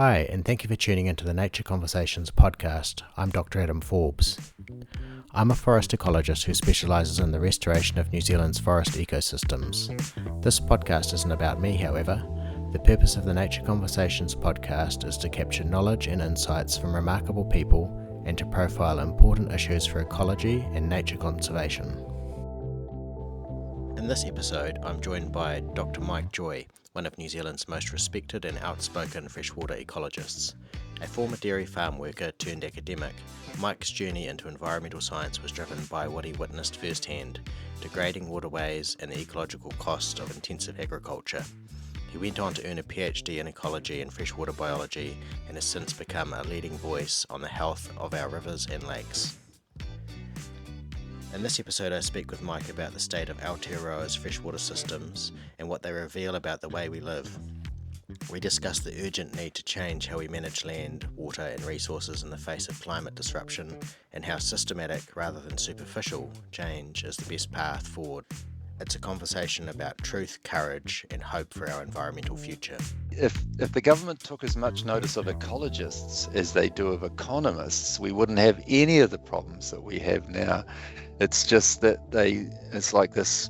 Hi, and thank you for tuning into the Nature Conversations podcast. I'm Dr. Adam Forbes. I'm a forest ecologist who specialises in the restoration of New Zealand's forest ecosystems. This podcast isn't about me, however. The purpose of the Nature Conversations podcast is to capture knowledge and insights from remarkable people and to profile important issues for ecology and nature conservation. In this episode, I'm joined by Dr. Mike Joy, one of New Zealand's most respected and outspoken freshwater ecologists. A former dairy farm worker turned academic, Mike's journey into environmental science was driven by what he witnessed firsthand, degrading waterways and the ecological cost of intensive agriculture. He went on to earn a PhD in ecology and freshwater biology and has since become a leading voice on the health of our rivers and lakes. In this episode, I speak with Mike about the state of Aotearoa's freshwater systems and what they reveal about the way we live. We discuss the urgent need to change how we manage land, water and resources in the face of climate disruption and how systematic rather than superficial change is the best path forward. It's a conversation about truth, courage and hope for our environmental future. If the government took as much notice of ecologists as they do of economists, we wouldn't have any of the problems that we have now. It's just that it's like this,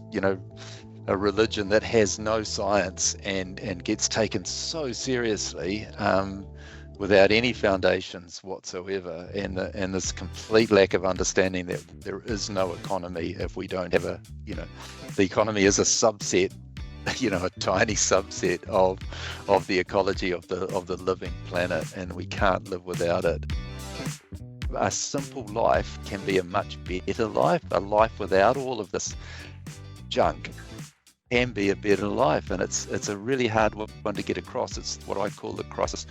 a religion that has no science and gets taken so seriously without any foundations whatsoever, and this complete lack of understanding that there is no economy if we don't have the economy is a subset, a tiny subset of the ecology of the living planet, and we can't live without it. A simple life can be a much better life. A life without all of this junk can be a better life, and it's a really hard one to get across. It's what I call the crisis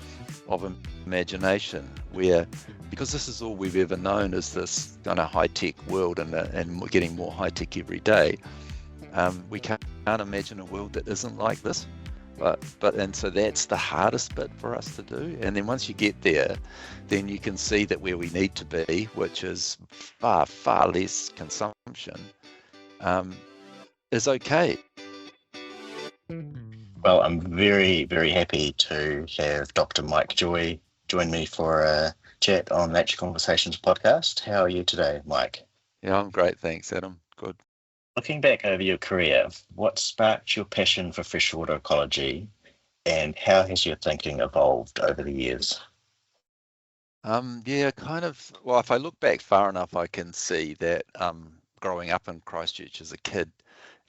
of imagination, where because this is all we've ever known is this kind of high-tech world, and we're getting more high-tech every day. We can't imagine a world that isn't like this. And so that's the hardest bit for us to do. And then once you get there, then you can see that where we need to be, which is far, far less consumption, is okay. Well, I'm very, very happy to have Dr. Mike Joy join me for a chat on Nature Conversations podcast. How are you today, Mike? Yeah, I'm great. Thanks, Adam. Good. Looking back over your career, what sparked your passion for freshwater ecology and how has your thinking evolved over the years? Well, if I look back far enough, I can see that growing up in Christchurch as a kid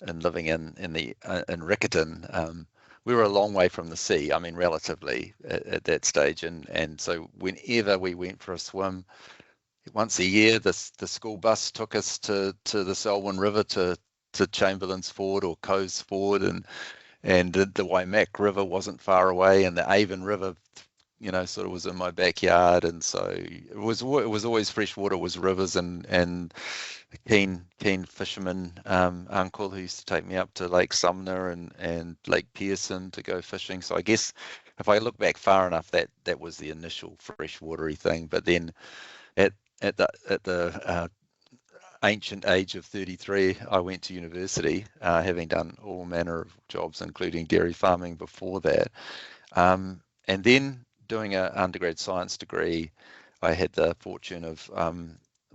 and living in Riccarton, we were a long way from the sea. I mean, relatively at that stage, and so whenever we went for a swim, once a year, the school bus took us to the Selwyn River, to Chamberlain's Ford or Coe's Ford, and the Waimak River wasn't far away, and the Avon River, sort of was in my backyard, and so it was always freshwater, was rivers, and a keen fisherman uncle who used to take me up to Lake Sumner and Lake Pearson to go fishing. So I guess if I look back far enough, that was the initial freshwatery thing. But then at the ancient age of 33, I went to university, having done all manner of jobs, including dairy farming before that. And then doing an undergrad science degree, I had the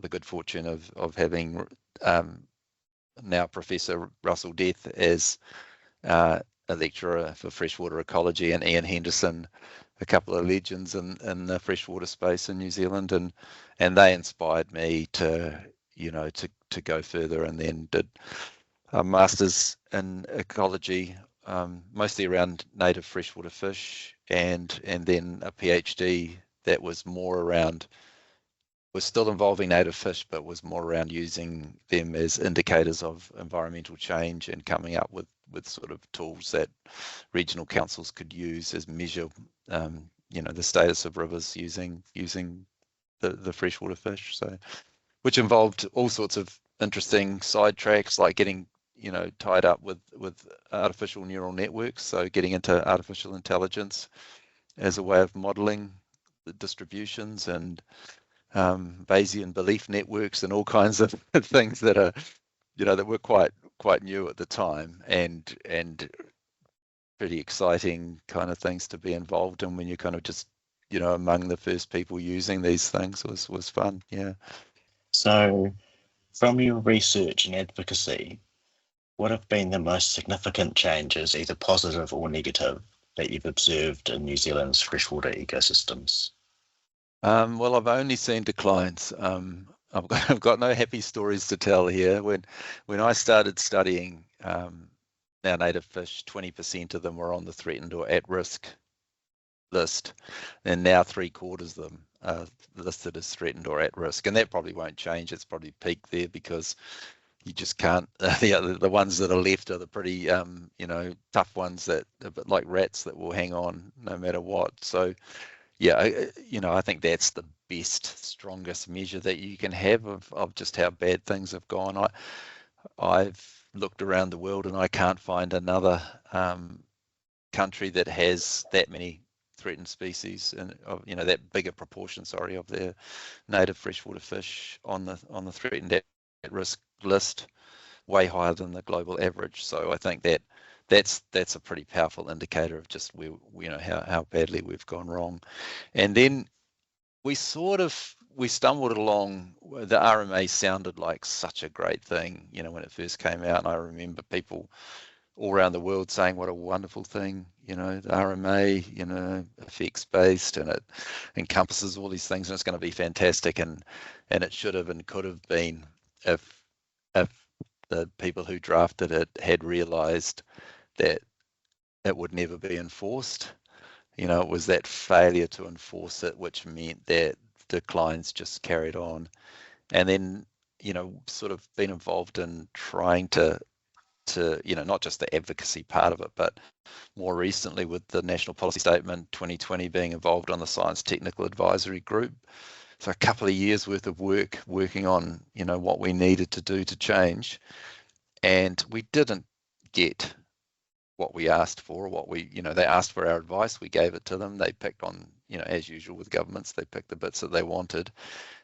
good fortune of having now Professor Russell Death as a lecturer for freshwater ecology, and Ian Henderson, a couple of legends in the freshwater space in New Zealand, and they inspired me to go further, and then did a master's in ecology, mostly around native freshwater fish, and then a PhD that was still involving native fish, but was more around using them as indicators of environmental change and coming up with sort of tools that regional councils could use as measure the status of rivers using the freshwater fish. So, which involved all sorts of interesting side tracks, like getting tied up with artificial neural networks, so getting into artificial intelligence as a way of modeling the distributions, and Bayesian belief networks, and all kinds of things that are that were quite new at the time, and pretty exciting kind of things to be involved in when you're kind of just among the first people using these things was fun. Yeah. So, from your research and advocacy, what have been the most significant changes, either positive or negative, that you've observed in New Zealand's freshwater ecosystems? Well, I've only seen declines. I've got no happy stories to tell here. When I started studying our native fish, 20% of them were on the threatened or at risk list, and now 3/4 of them are listed as threatened or at risk, and that probably won't change. It's probably peaked there because you just can't. The ones that are left are the pretty tough ones that a bit like rats that will hang on no matter what. So yeah, I think that's the best, strongest measure that you can have of just how bad things have gone. I've looked around the world and I can't find another country that has that many threatened species and that bigger proportion, of their native freshwater fish on the threatened at risk list, way higher than the global average. So I think that's a pretty powerful indicator of just how badly we've gone wrong. And then we stumbled along. The RMA sounded like such a great thing, when it first came out. And I remember people all around the world saying what a wonderful thing, the RMA, effects based, and it encompasses all these things, and it's going to be fantastic. And it should have and could have been if the people who drafted it had realized that it would never be enforced. It was that failure to enforce it which meant that declines just carried on. And then, sort of been involved in trying to not just the advocacy part of it, but more recently with the National Policy Statement 2020 being involved on the Science Technical Advisory Group. So a couple of years worth of working on, what we needed to do to change. And we didn't get what we asked for, they asked for our advice, we gave it to them. They picked on, as usual with governments, they picked the bits that they wanted,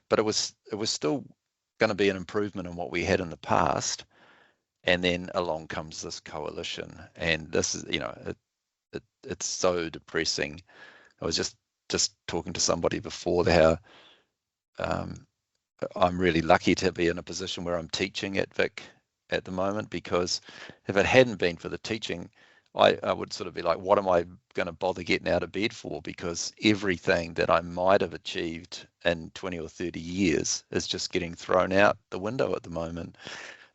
but it was still going to be an improvement on what we had in the past. And then along comes this coalition, and this is, it's so depressing. I was just talking to somebody before how I'm really lucky to be in a position where I'm teaching at Vic at the moment, because if it hadn't been for the teaching, I would sort of be like, what am I going to bother getting out of bed for? Because everything that I might have achieved in 20 or 30 years is just getting thrown out the window at the moment.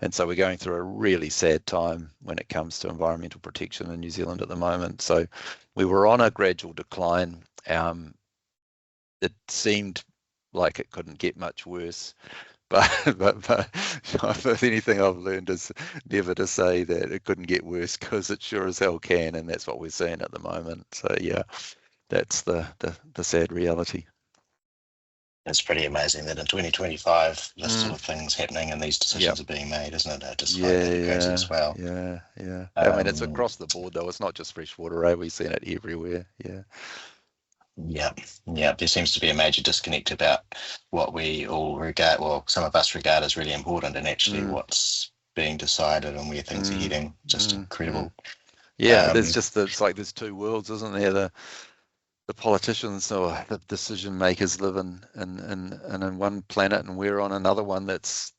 And so we're going through a really sad time when it comes to environmental protection in New Zealand at the moment. So we were on a gradual decline. It seemed like it couldn't get much worse. But if anything I've learned is never to say that it couldn't get worse, because it sure as hell can, and that's what we're seeing at the moment. So yeah, that's the sad reality. It's pretty amazing that in 2025 this sort of thing's happening and these decisions are being made, isn't it? Just find that crazy as well. Yeah. I mean, it's across the board though. It's not just freshwater. We've seen it everywhere. Yeah. Yeah. There seems to be a major disconnect about what we all regard, well, some of us regard as really important, and actually what's being decided and where things are heading. Just incredible. Yeah, it's like there's two worlds, isn't there? The politicians or the decision makers live in one planet, and we're on another one that's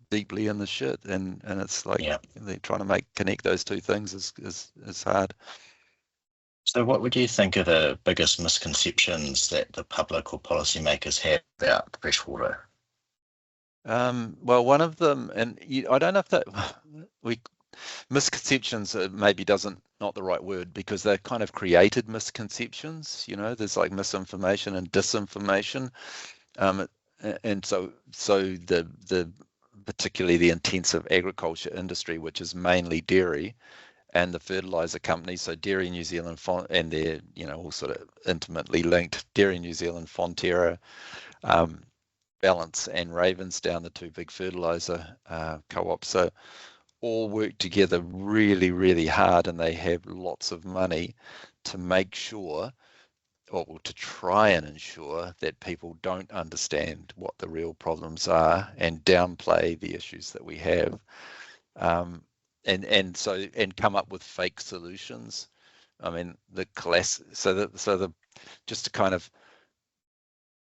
deeply in the shit, and it's like they're trying to connect those two things is hard. So what would you think are the biggest misconceptions that the public or policymakers have about freshwater? Well, one of them, and I don't know if that misconceptions maybe not the right word, because they're kind of created misconceptions. There's like misinformation and disinformation, and so the particularly the intensive agriculture industry, which is mainly dairy, and the fertilizer companies, so Dairy New Zealand and they're all sort of intimately linked. Dairy New Zealand, Fonterra, Balance, and Ravensdown, the two big fertilizer co-ops, so all work together really, really hard, and they have lots of money to make sure, or to try and ensure, that people don't understand what the real problems are and downplay the issues that we have, and come up with fake solutions I mean, the class. Just to kind of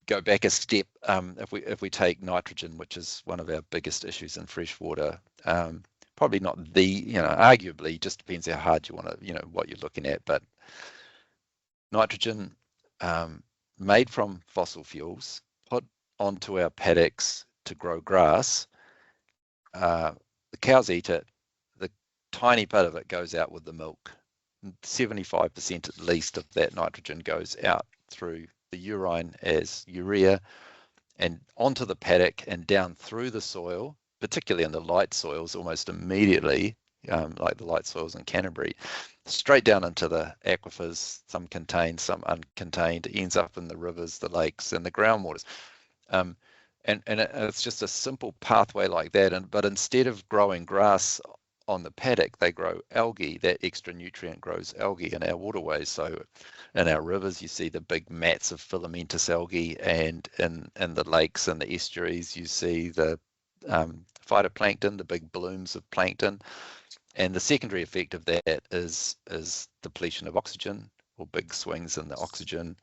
go back a step, if we take nitrogen, which is one of our biggest issues in freshwater, probably not the, arguably, just depends how hard you want to, what you're looking at, but nitrogen made from fossil fuels, put onto our paddocks to grow grass. The cows eat it. The tiny bit of it goes out with the milk. 75% at least of that nitrogen goes out through the urine as urea and onto the paddock and down through the soil, particularly in the light soils, almost immediately, like the light soils in Canterbury, straight down into the aquifers, some contained, some uncontained, ends up in the rivers, the lakes, and the groundwaters. And it's just a simple pathway like that. But instead of growing grass on the paddock, they grow algae. That extra nutrient grows algae in our waterways. So in our rivers, you see the big mats of filamentous algae, and in the lakes and the estuaries, you see the phytoplankton, the big blooms of plankton. And the secondary effect of that is depletion of oxygen, or big swings in the oxygen.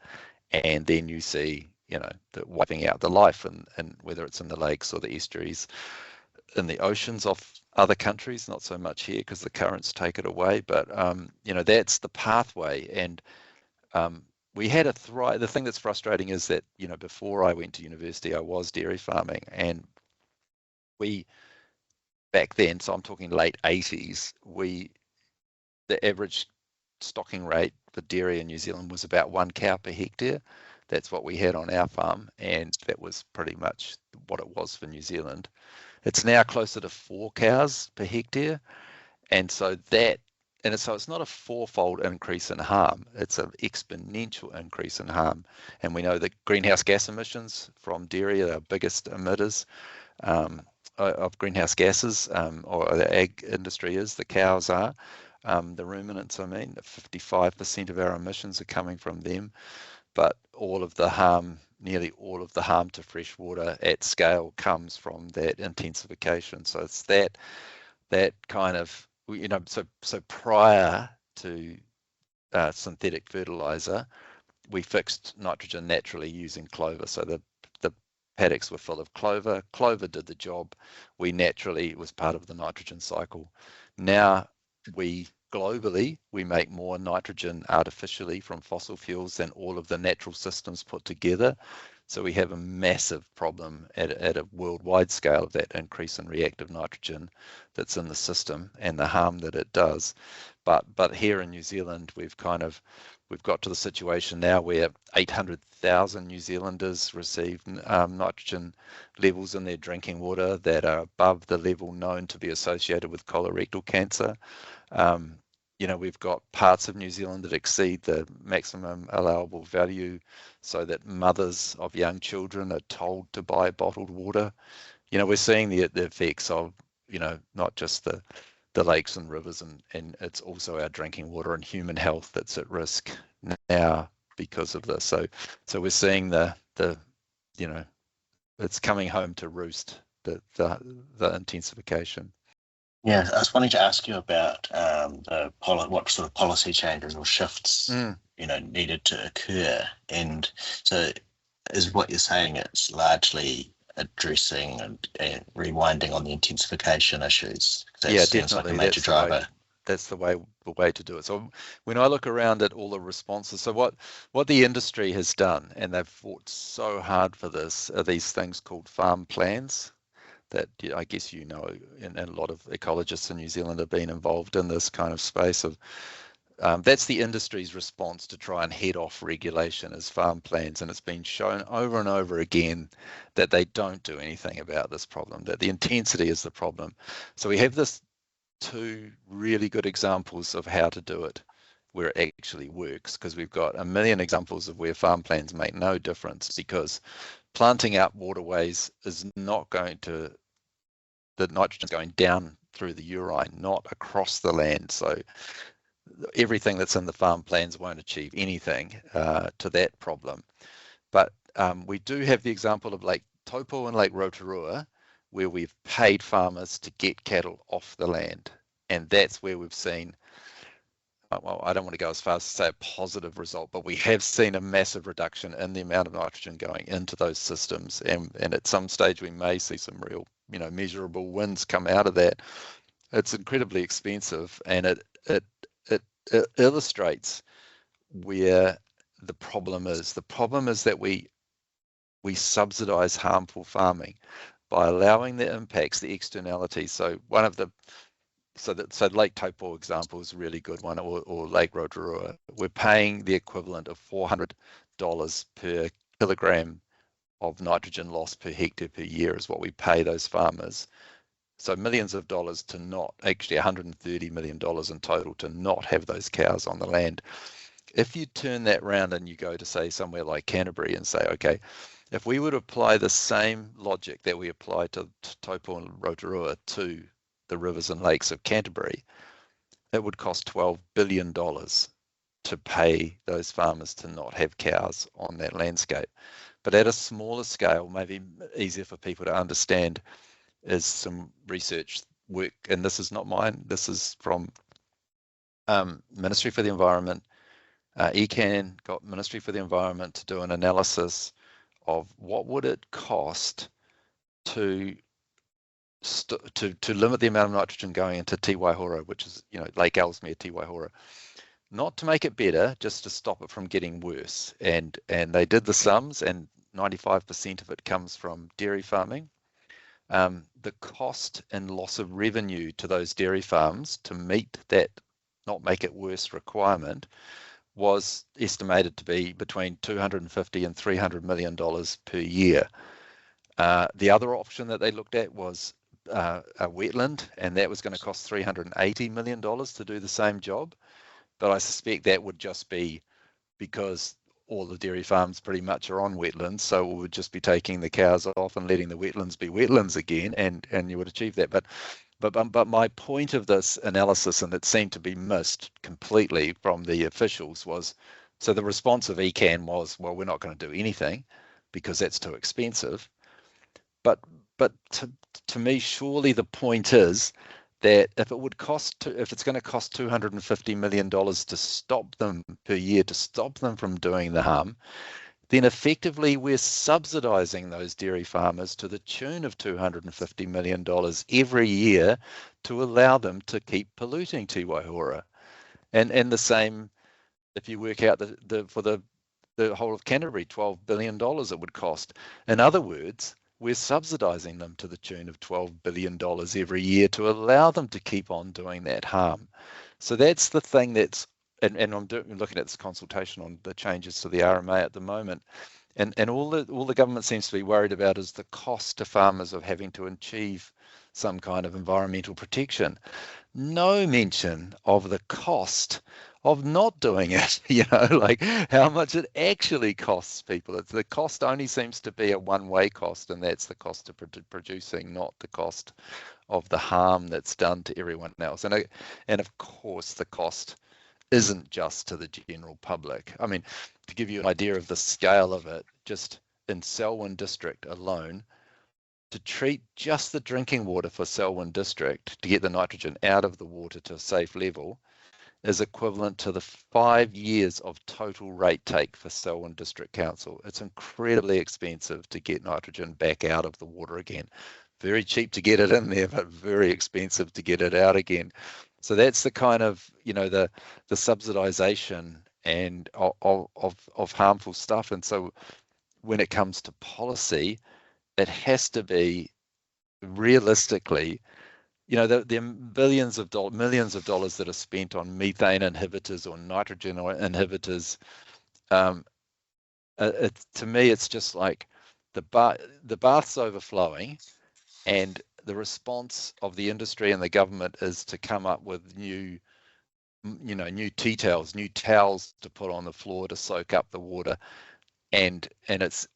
And then you see, the wiping out the life, and whether it's in the lakes or the estuaries, in the oceans off other countries, not so much here because the currents take it away. But that's the pathway. And we had the thing that's frustrating is that, before I went to university, I was dairy farming, and we back then, so I'm talking late 80s, the average stocking rate for dairy in New Zealand was about 1 cow per hectare. That's what we had on our farm, and that was pretty much what it was for New Zealand. It's now closer to 4 cows per hectare, and so it's not a fourfold increase in harm, it's an exponential increase in harm. And we know that greenhouse gas emissions from dairy are our biggest emitters of greenhouse gases, or the ag industry is, the cows are, the ruminants, 55% of our emissions are coming from them. But nearly all of the harm to freshwater at scale comes from that intensification. So it's that kind of, so prior to synthetic fertilizer, we fixed nitrogen naturally using clover. So the paddocks were full of clover. Clover did the job. It was part of the nitrogen cycle. Now globally, we make more nitrogen artificially from fossil fuels than all of the natural systems put together. So we have a massive problem at a worldwide scale of that increase in reactive nitrogen that's in the system and the harm that it does. But here in New Zealand, we've got to the situation now where 800,000 New Zealanders receive nitrogen levels in their drinking water that are above the level known to be associated with colorectal cancer. We've got parts of New Zealand that exceed the maximum allowable value, so that mothers of young children are told to buy bottled water. We're seeing the effects of, not just the lakes and rivers, and it's also our drinking water and human health that's at risk now because of this. So we're seeing it's coming home to roost, the intensification. Yeah, I was wanting to ask you about what sort of policy changes or shifts needed to occur, and so is what you're saying it's largely addressing and rewinding on the intensification issues? Yeah, definitely. Like a major driver. That's the way to do it. So when I look around at all the responses, so what the industry has done, and they've fought so hard for this, are these things called farm plans that I guess and a lot of ecologists in New Zealand have been involved in this kind of space of, that's the industry's response to try and head off regulation as farm plans. And it's been shown over and over again that they don't do anything about this problem, that the intensity is the problem. So we have this 2 really good examples of how to do it where it actually works, because we've got a million examples of where farm plans make no difference, because planting out waterways is not going to, the nitrogen's going down through the urine, not across the land. So everything that's in the farm plans won't achieve anything to that problem. But we do have the example of Lake Taupo and Lake Rotorua, where we've paid farmers to get cattle off the land. And that's where we've seen, well, I don't want to go as far as to say a positive result, but we have seen a massive reduction in the amount of nitrogen going into those systems, and at some stage we may see some real, measurable wins come out of that. It's incredibly expensive, and it illustrates where the problem is. The problem is that we subsidize harmful farming by allowing the impacts, the externalities. So one of the so Lake Taupo example is a really good one, or Lake Rotorua. We're paying the equivalent of $400 per kilogram of nitrogen loss per hectare per year is what we pay those farmers. So millions of dollars to not, actually $130 million in total to not have those cows on the land. If you turn that round and you go to, say, somewhere like Canterbury and say, okay, if we would apply the same logic that we apply to Taupo and Rotorua to the rivers and lakes of Canterbury, it would cost $12 billion to pay those farmers to not have cows on that landscape. But at a smaller scale, maybe easier for people to understand, is some research work, and this is not mine, this is from Ministry for the Environment. ECAN got Ministry for the Environment to do an analysis of what would it cost to limit the amount of nitrogen going into Te Waihora, which is, Lake Ellesmere, Te Waihora. Not to make it better, just to stop it from getting worse. And they did the sums, and 95% of it comes from dairy farming. The cost and loss of revenue to those dairy farms to meet that not make it worse requirement was estimated to be between $250 and $300 million per year. The other option that they looked at was a wetland, and that was going to cost $380 million to do the same job. But I suspect that would just be because all the dairy farms pretty much are on wetlands, so we would just be taking the cows off and letting the wetlands be wetlands again, and you would achieve that. But my point of this analysis, and it seemed to be missed completely from the officials, was, so the response of ECAN was, well, we're not going to do anything because that's too expensive. But to me, surely the point is that if it's going to cost $250 million to stop them per year, to stop them from doing the harm, then effectively we're subsidizing those dairy farmers to the tune of $250 million every year to allow them to keep polluting Te Waihora. And the same, if you work out for the whole of Canterbury, $12 billion it would cost. In other words, we're subsidizing them to the tune of $12 billion every year to allow them to keep on doing that harm. So that's the thing that's, and I'm looking at this consultation on the changes to the RMA at the moment, and all the government seems to be worried about is the cost to farmers of having to achieve some kind of environmental protection. No mention of the cost of not doing it, like how much it actually costs people. The cost only seems to be a one-way cost, and that's the cost of producing, not the cost of the harm that's done to everyone else. And of course, the cost isn't just to the general public. I mean, to give you an idea of the scale of it, just in Selwyn District alone, to treat just the drinking water for Selwyn District to get the nitrogen out of the water to a safe level is equivalent to the 5 years of total rate take for Selwyn District Council. It's incredibly expensive to get nitrogen back out of the water again. Very cheap to get it in there, but very expensive to get it out again. So that's the kind of, the subsidization and of harmful stuff. And so when it comes to policy, it has to be realistically, the millions of dollars that are spent on methane inhibitors or nitrogen inhibitors. To me, it's just like the bath's overflowing, and the response of the industry and the government is to come up with new tea towels, new towels to put on the floor to soak up the water, and it's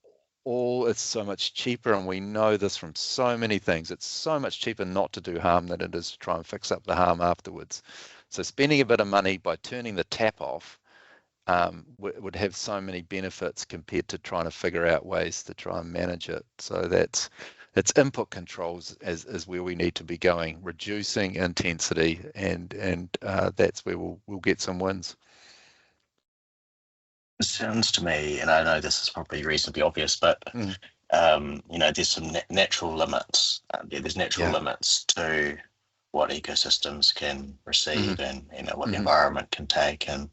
so much cheaper, and we know this from so many things. It's so much cheaper not to do harm than it is to try and fix up the harm afterwards. So spending a bit of money by turning the tap off would have so many benefits compared to trying to figure out ways to try and manage it. So it's input controls is where we need to be going, reducing intensity, and that's where we'll get some wins. It sounds to me, and I know this is probably reasonably obvious, but there's some natural limits. There's natural limits to what ecosystems can receive, and what the environment can take, and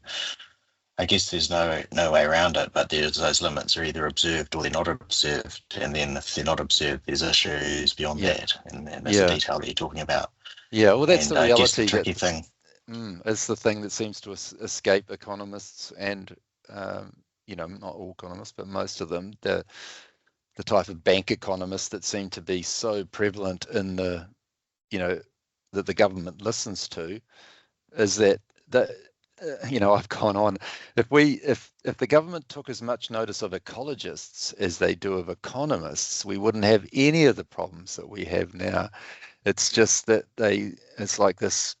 I guess there's no way around it. But those limits are either observed or they're not observed, and then if they're not observed, there's issues beyond that, and that's the detail that you're talking about. Yeah, well, that's the reality. I guess the tricky thing. It's the thing that seems to escape economists and not all economists, but most of them, the type of bank economists that seem to be so prevalent in that the government listens to, is that I've gone on. If the government took as much notice of ecologists as they do of economists, we wouldn't have any of the problems that we have now. It's just that it's like this,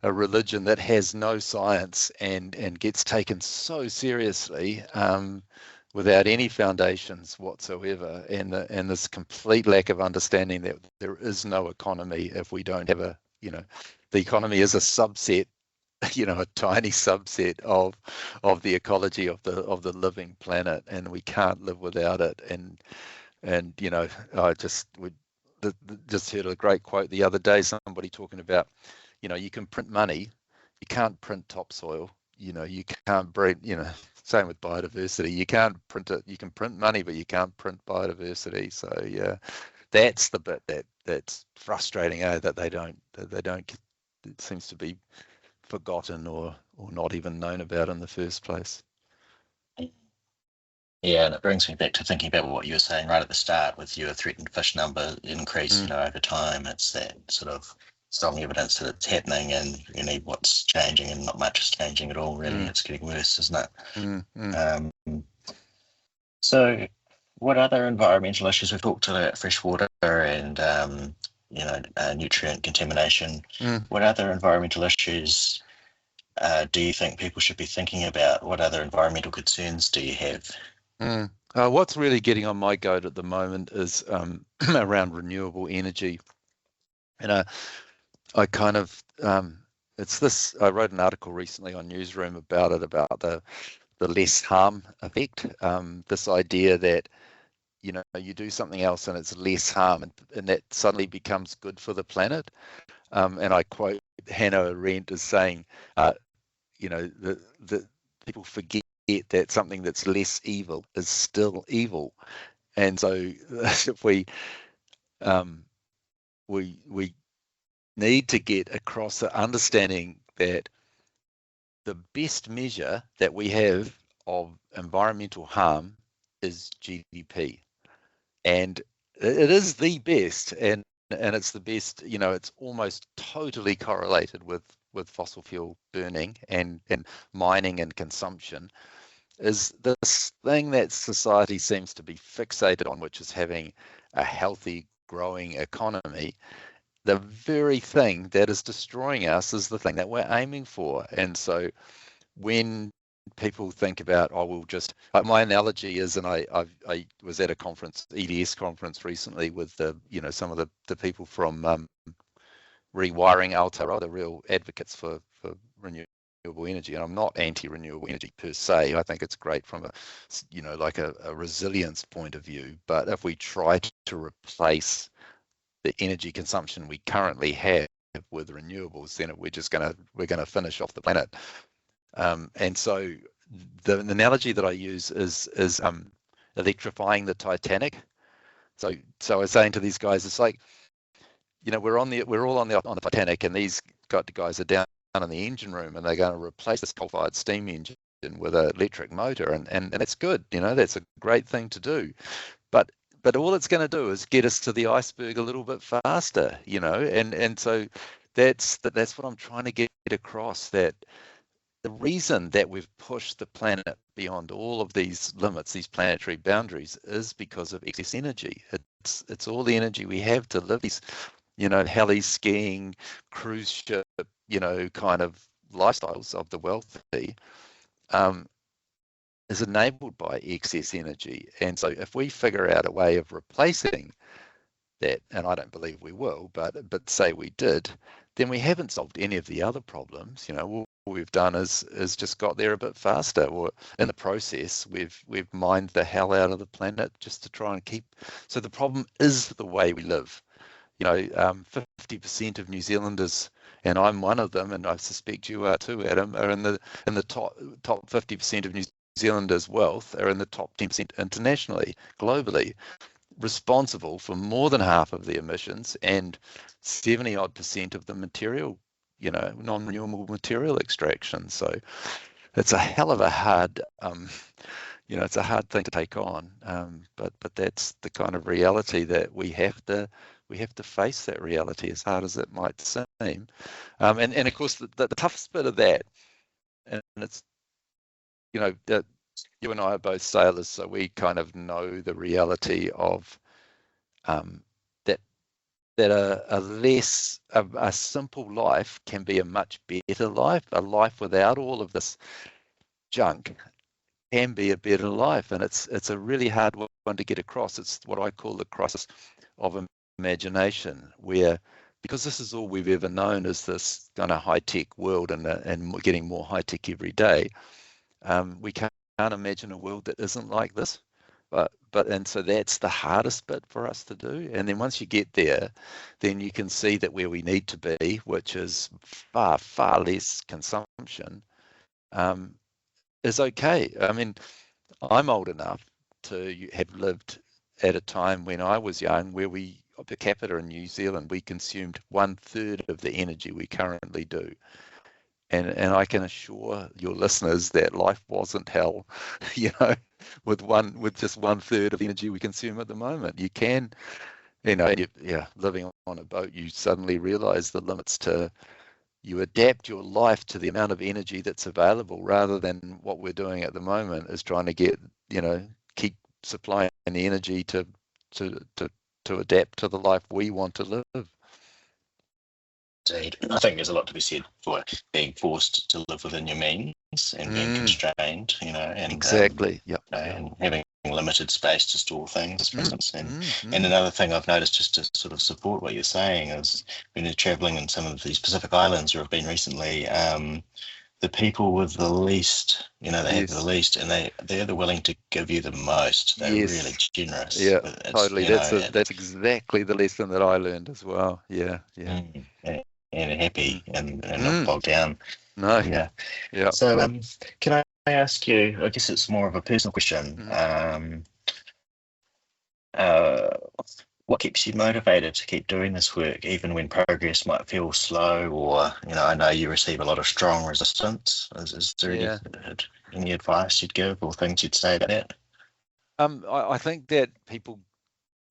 a religion that has no science and gets taken so seriously without any foundations whatsoever, and this complete lack of understanding that there is no economy if we don't have the economy is a subset, a tiny subset of the ecology of the living planet, and we can't live without it. And I just heard a great quote the other day, somebody talking about, you can print money, you can't print topsoil, you can't print, same with biodiversity, you can't print it, you can print money, but you can't print biodiversity. So yeah, that's the bit that's frustrating, that they don't, it seems to be forgotten or not even known about in the first place. Yeah, and it brings me back to thinking about what you were saying right at the start with your threatened fish number increase, over time. It's that sort of strong evidence that it's happening, and what's changing, and not much is changing at all, really. It's getting worse, isn't it? So what other environmental issues? We've talked about freshwater and nutrient contamination. What other environmental issues do you think people should be thinking about? What other environmental concerns do you have? What's really getting on my goat at the moment is around renewable energy. And I kind of, it's this, I wrote an article recently on Newsroom about it, about the less harm effect. This idea that, you do something else and it's less harm, and that suddenly becomes good for the planet. And I quote Hannah Arendt as saying, the people forget that something that's less evil is still evil. And so if we need to get across the understanding that the best measure that we have of environmental harm is GDP, and it is the best, and it's the best. It's almost totally correlated with fossil fuel burning and mining and consumption. Is this thing that society seems to be fixated on, which is having a healthy, growing economy. The very thing that is destroying us is the thing that we're aiming for. And so when people think about, we'll just, my analogy is, and I was at a conference, EDS conference recently with some of the people from Rewiring Aotearoa, the real advocates for renewable energy. And I'm not anti-renewable energy per se. I think it's great from a resilience point of view. But if we try to replace the energy consumption we currently have with renewables, then we're gonna finish off the planet. And so the analogy that I use is electrifying the Titanic. So I was saying to these guys, it's like, we're all on the Titanic, and these guys are down in the engine room, and they're going to replace this coal-fired steam engine with an electric motor, and it's good. That's a great thing to do, but all it's going to do is get us to the iceberg a little bit faster, and so that's what I'm trying to get across, that the reason that we've pushed the planet beyond all of these limits, these planetary boundaries, is because of excess energy. It's all the energy we have to live these, heli skiing, cruise ship, kind of lifestyles of the wealthy, is enabled by excess energy. And so if we figure out a way of replacing that, and I don't believe we will, but say we did, then we haven't solved any of the other problems. All we've done is just got there a bit faster, or in the process we've mined the hell out of the planet just to try and keep. So the problem is the way we live. 50% of New Zealanders, and I'm one of them, and I suspect you are too, Adam, are in the top 50% of New Zealanders' wealth are in the top 10% internationally, globally, responsible for more than half of the emissions and 70 odd % of the material, non-renewable material extraction. So it's a hell of a hard, it's a hard thing to take on. But that's the kind of reality that we have to face. That reality, as hard as it might seem. And of course the toughest bit of that, and it's, that you and I are both sailors, so we kind of know the reality of that a simple life can be a much better life. A life without all of this junk can be a better life, and it's a really hard one to get across. It's what I call the crisis of imagination, where, because this is all we've ever known, is this kind of high-tech world, and getting more high-tech every day. We can't imagine a world that isn't like this. And so that's the hardest bit for us to do. And then once you get there, then you can see that where we need to be, which is far, far less consumption, is okay. I mean, I'm old enough to have lived at a time when I was young where we, per capita in New Zealand, we consumed 1/3 of the energy we currently do. And I can assure your listeners that life wasn't hell, with just 1/3 of the energy we consume at the moment. You can, living on a boat, you suddenly realize the limits to, you adapt your life to the amount of energy that's available, rather than what we're doing at the moment is trying to keep supplying the energy to adapt to the life we want to live. Indeed. I think there's a lot to be said for being forced to live within your means and being constrained, and exactly, and having limited space to store things, for instance. And another thing I've noticed, just to sort of support what you're saying, is when you're traveling in some of these Pacific Islands, or have been recently, the people with the least, they have the least, and they're willing to give you the most. They're really generous. Yeah, totally. That's exactly the lesson that I learned as well. Yeah. And happy and not bogged down. No. Yeah. So can I ask you, I guess it's more of a personal question, what keeps you motivated to keep doing this work, even when progress might feel slow, or, I know you receive a lot of strong resistance. Is there any advice you'd give, or things you'd say about that? I think that people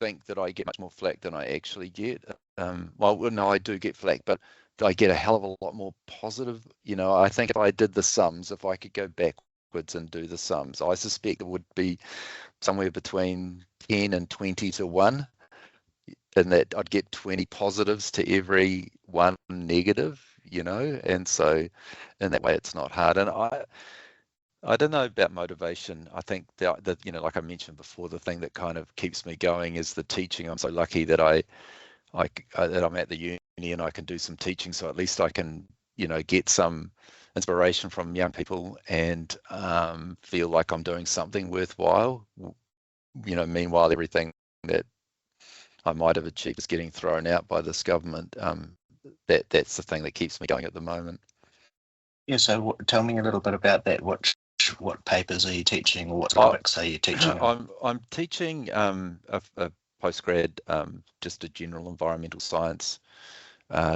think that I get much more flack than I actually get. Well, no, I do get flack, but I get a hell of a lot more positive. I think if I did the sums, if I could go backwards and do the sums, I suspect it would be somewhere between 10 and 20 to 1, and that I'd get 20 positives to every 1 negative, and so in that way it's not hard. And I don't know about motivation. I think that like I mentioned before, the thing that kind of keeps me going is the teaching. I'm so lucky that that I'm at the uni and I can do some teaching, so at least I can get some inspiration from young people and feel like I'm doing something worthwhile. Meanwhile, everything that I might have achieved is getting thrown out by this government. That's the thing that keeps me going at the moment. Yeah. So tell me a little bit about that. What papers are you teaching, or what topics are you teaching? I'm teaching a postgrad, just a general environmental science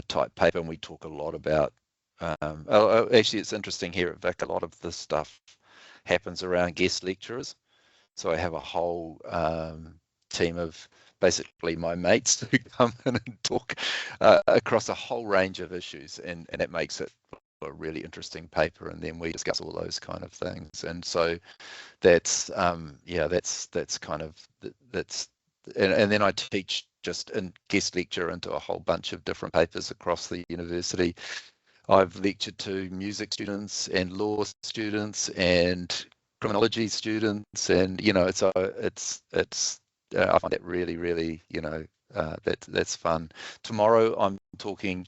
type paper, and we talk a lot about. Actually, it's interesting here at Vic. A lot of this stuff happens around guest lecturers. So I have a whole team of basically my mates who come in and talk across a whole range of issues, and it makes it a really interesting paper, and then we discuss all those kind of things. And so that's kind of and then I teach just in guest lecture into a whole bunch of different papers across the university. I've lectured to music students and law students and criminology students, and I find that really, really that's fun. Tomorrow I'm talking.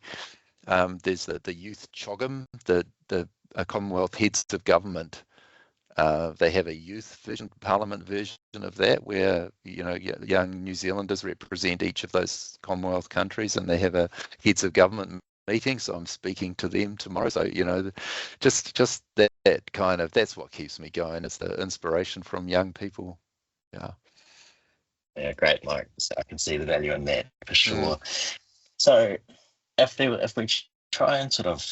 There's the youth CHOGM, the Commonwealth heads of government. They have a youth version, parliament version of that, where young New Zealanders represent each of those Commonwealth countries, and they have a heads of government meeting. So I'm speaking to them tomorrow. So just that kind of, that's what keeps me going. It's the inspiration from young people. Yeah, great, Mike. So I can see the value in that for sure. So if we try and sort of,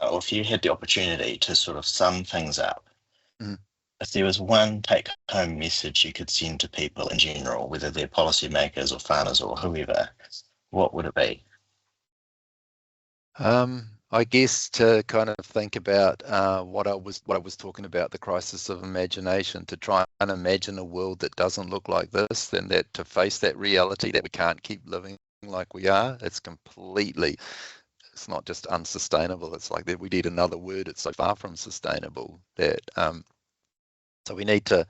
or if you had the opportunity to sort of sum things up, if there was one take-home message you could send to people in general, whether they're policymakers or farmers or whoever, what would it be? I guess to kind of think about what I was talking about, the crisis of imagination, to try and imagine a world that doesn't look like this, then that to face that reality that we can't keep living like we are. It's not just unsustainable. It's like that we need another word. It's so far from sustainable that so we need to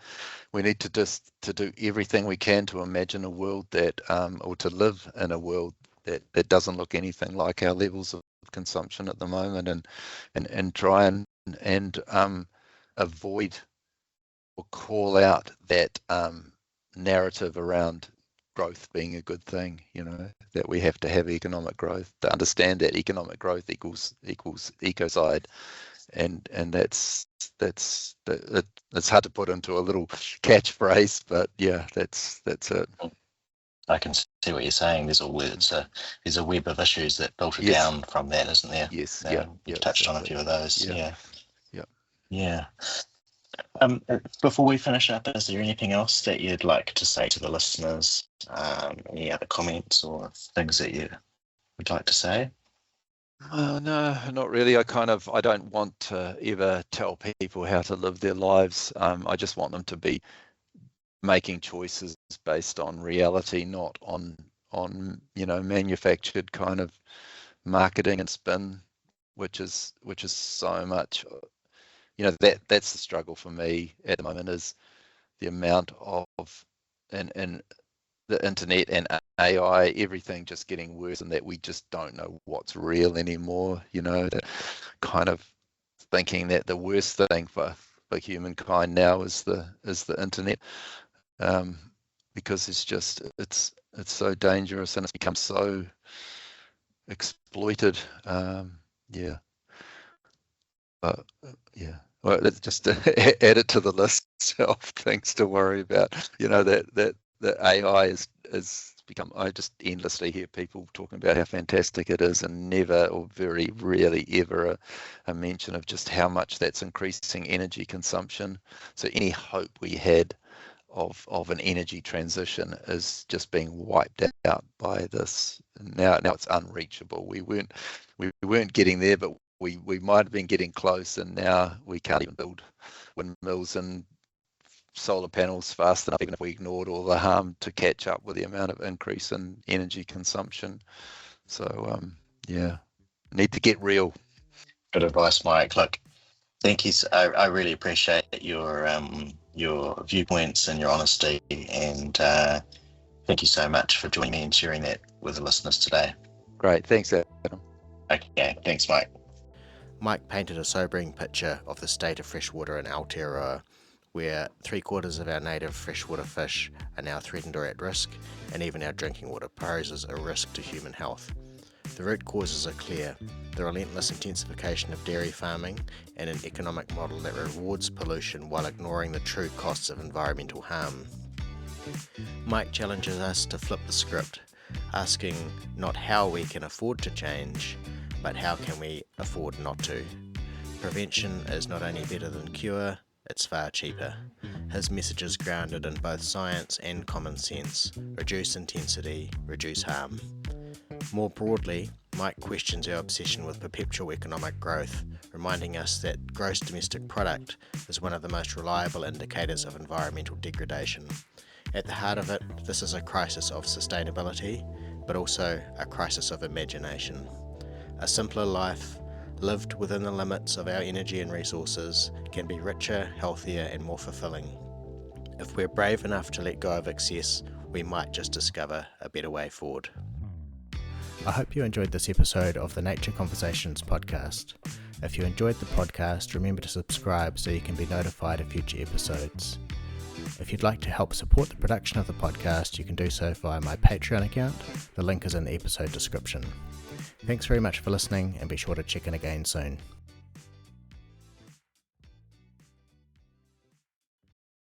just to do everything we can to imagine a world that or to live in a world that doesn't look anything like our levels of consumption at the moment, and try and avoid or call out that narrative around growth being a good thing, that we have to have economic growth, to understand that economic growth equals ecocide, and that's it's hard to put into a little catchphrase, but yeah, that's it. I can see what you're saying. There's a web of issues that filter down from that, isn't there? Yes. You've touched on a few of those. Yeah. Before we finish up, is there anything else that you'd like to say to the listeners? Any other comments or things that you would like to say? No, not really. I don't want to ever tell people how to live their lives. I just want them to be making choices based on reality, not on manufactured kind of marketing and spin, which is so much. That's the struggle for me at the moment, is the amount of and the internet and AI, everything just getting worse, and that we just don't know what's real anymore. That kind of thinking that the worst thing for humankind now is the internet, because it's so dangerous and it's become so exploited. Well, let's just add it to the list of things to worry about. That AI is become. I just endlessly hear people talking about how fantastic it is, and never, or very rarely ever, a mention of just how much that's increasing energy consumption. So any hope we had of an energy transition is just being wiped out by this. Now it's unreachable. We weren't getting there, but we might have been getting close, and now we can't even build windmills and solar panels fast enough, even if we ignored all the harm, to catch up with the amount of increase in energy consumption. So need to get real. Good advice, Mike. Look, thank you. I really appreciate your viewpoints and your honesty, and thank you so much for joining me and sharing that with the listeners today. Great, thanks, Adam. Okay, thanks, Mike. Mike painted a sobering picture of the state of freshwater in Aotearoa, where 3/4 of our native freshwater fish are now threatened or at risk, and even our drinking water poses a risk to human health. The root causes are clear: the relentless intensification of dairy farming and an economic model that rewards pollution while ignoring the true costs of environmental harm. Mike challenges us to flip the script, asking not how we can afford to change, but how can we afford not to. Prevention is not only better than cure, it's far cheaper. His message is grounded in both science and common sense. Reduce intensity, reduce harm. More broadly, Mike questions our obsession with perpetual economic growth, reminding us that gross domestic product is one of the most reliable indicators of environmental degradation. At the heart of it, this is a crisis of sustainability, but also a crisis of imagination. A simpler life, lived within the limits of our energy and resources, can be richer, healthier, and more fulfilling. If we're brave enough to let go of excess, we might just discover a better way forward. I hope you enjoyed this episode of the Nature Conversations podcast. If you enjoyed the podcast, remember to subscribe so you can be notified of future episodes. If you'd like to help support the production of the podcast, you can do so via my Patreon account. The link is in the episode description. Thanks very much for listening, and be sure to check in again soon.